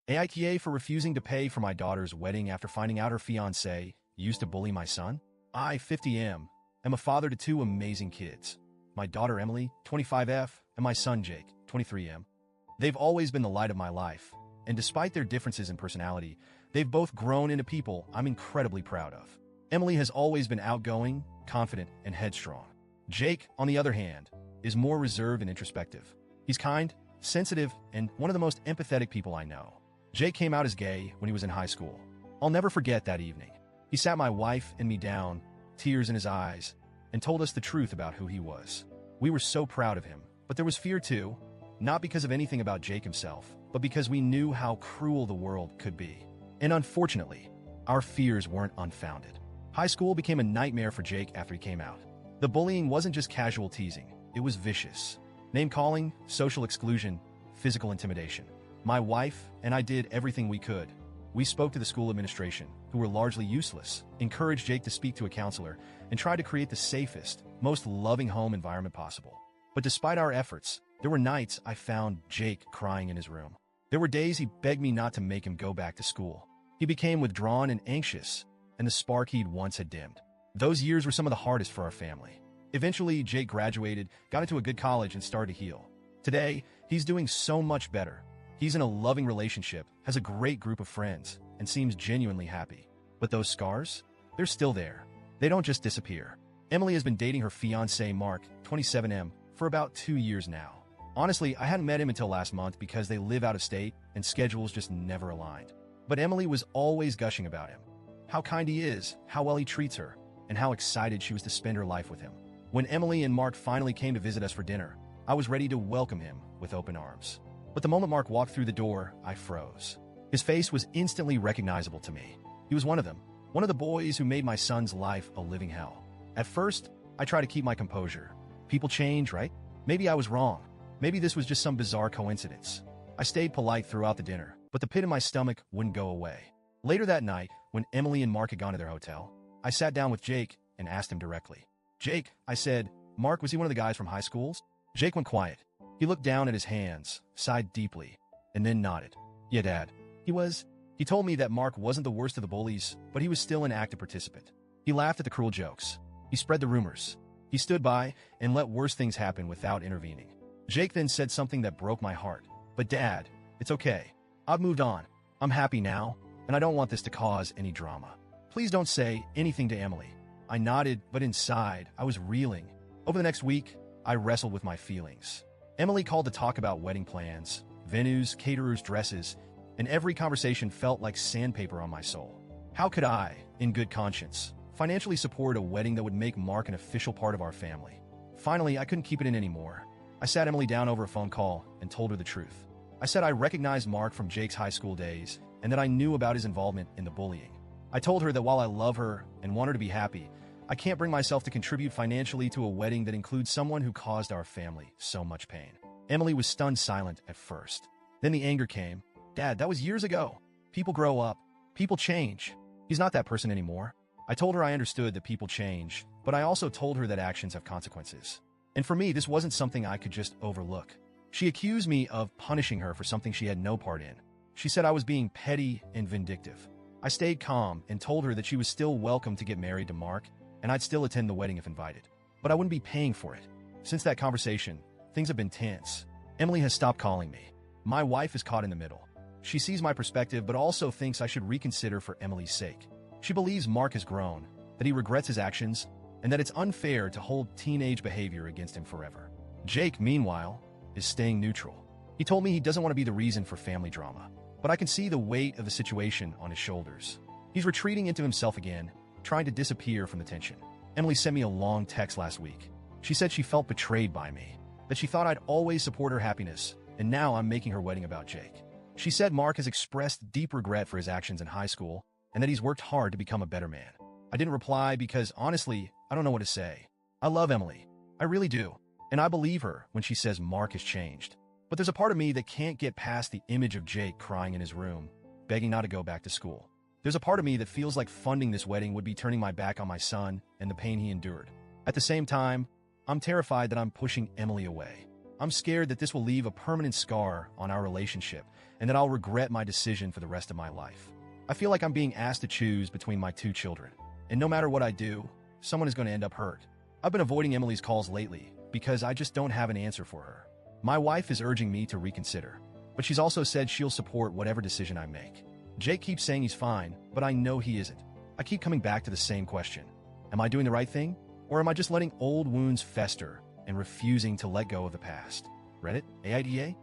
AITA for refusing to pay for my daughter's wedding after finding out her fiancé used to bully my son? I, 50M, am a father to two amazing kids. My daughter Emily, 25F, and my son Jake, 23M. They've always been the light of my life, and despite their differences in personality, they've both grown into people I'm incredibly proud of. Emily has always been outgoing, confident, and headstrong. Jake, on the other hand, is more reserved and introspective. He's kind, sensitive, and one of the most empathetic people I know. Jake came out as gay when he was in high school. I'll never forget that evening. He sat my wife and me down, tears in his eyes, and told us the truth about who he was. We were so proud of him, but there was fear too, not because of anything about Jake himself, but because we knew how cruel the world could be. And unfortunately, our fears weren't unfounded. High school became a nightmare for Jake after he came out. The bullying wasn't just casual teasing, it was vicious. Name-calling, social exclusion, physical intimidation. My wife and I did everything we could. We spoke to the school administration, who were largely useless, encouraged Jake to speak to a counselor, and tried to create the safest, most loving home environment possible. But despite our efforts, there were nights I found Jake crying in his room. There were days he begged me not to make him go back to school. He became withdrawn and anxious, and the spark he'd once had dimmed. Those years were some of the hardest for our family. Eventually, Jake graduated, got into a good college, and started to heal. Today, he's doing so much better. He's in a loving relationship, has a great group of friends, and seems genuinely happy. But those scars? They're still there. They don't just disappear. Emily has been dating her fiancé, Mark, 27M, for about 2 years now. Honestly, I hadn't met him until last month because they live out of state and schedules just never aligned. But Emily was always gushing about him. How kind he is, how well he treats her, and how excited she was to spend her life with him. When Emily and Mark finally came to visit us for dinner, I was ready to welcome him with open arms. But the moment Mark walked through the door, I froze. His face was instantly recognizable to me. He was one of them, one of the boys who made my son's life a living hell. At first, I tried to keep my composure. People change, right? Maybe I was wrong. Maybe this was just some bizarre coincidence. I stayed polite throughout the dinner, but the pit in my stomach wouldn't go away. Later that night, when Emily and Mark had gone to their hotel, I sat down with Jake and asked him directly. "Jake," I said, "Mark, was he one of the guys from high schools?" Jake went quiet. He looked down at his hands, sighed deeply, and then nodded. "Yeah, Dad. He was." He told me that Mark wasn't the worst of the bullies, but he was still an active participant. He laughed at the cruel jokes. He spread the rumors. He stood by and let worse things happen without intervening. Jake then said something that broke my heart. "But Dad, it's okay. I've moved on. I'm happy now, and I don't want this to cause any drama. Please don't say anything to Emily." I nodded, but inside, I was reeling. Over the next week, I wrestled with my feelings. Emily called to talk about wedding plans, venues, caterers, dresses, and every conversation felt like sandpaper on my soul. How could I, in good conscience, financially support a wedding that would make Mark an official part of our family? Finally, I couldn't keep it in anymore. I sat Emily down over a phone call and told her the truth. I said I recognized Mark from Jake's high school days and that I knew about his involvement in the bullying. I told her that while I love her and want her to be happy, I can't bring myself to contribute financially to a wedding that includes someone who caused our family so much pain. Emily was stunned silent at first. Then the anger came. "Dad, that was years ago. People grow up. People change. He's not that person anymore." I told her I understood that people change, but I also told her that actions have consequences. And for me, this wasn't something I could just overlook. She accused me of punishing her for something she had no part in. She said I was being petty and vindictive. I stayed calm and told her that she was still welcome to get married to Mark, and I'd still attend the wedding if invited. But I wouldn't be paying for it. Since that conversation, things have been tense. Emily has stopped calling me. My wife is caught in the middle. She sees my perspective but also thinks I should reconsider for Emily's sake. She believes Mark has grown, that he regrets his actions, and that it's unfair to hold teenage behavior against him forever. Jake, meanwhile, is staying neutral. He told me he doesn't want to be the reason for family drama, but I can see the weight of the situation on his shoulders. He's retreating into himself again, trying to disappear from the tension. Emily sent me a long text last week. She said she felt betrayed by me, that she thought I'd always support her happiness, and now I'm making her wedding about Jake. She said Mark has expressed deep regret for his actions in high school, and that he's worked hard to become a better man. I didn't reply because, honestly, I don't know what to say. I love Emily. I really do. And I believe her when she says Mark has changed. But there's a part of me that can't get past the image of Jake crying in his room, begging not to go back to school. There's a part of me that feels like funding this wedding would be turning my back on my son and the pain he endured. At the same time, I'm terrified that I'm pushing Emily away. I'm scared that this will leave a permanent scar on our relationship and that I'll regret my decision for the rest of my life. I feel like I'm being asked to choose between my two children, and no matter what I do, someone is going to end up hurt. I've been avoiding Emily's calls lately because I just don't have an answer for her. My wife is urging me to reconsider, but she's also said she'll support whatever decision I make. Jake keeps saying he's fine, but I know he isn't. I keep coming back to the same question. Am I doing the right thing? Or am I just letting old wounds fester and refusing to let go of the past? Reddit, AITA?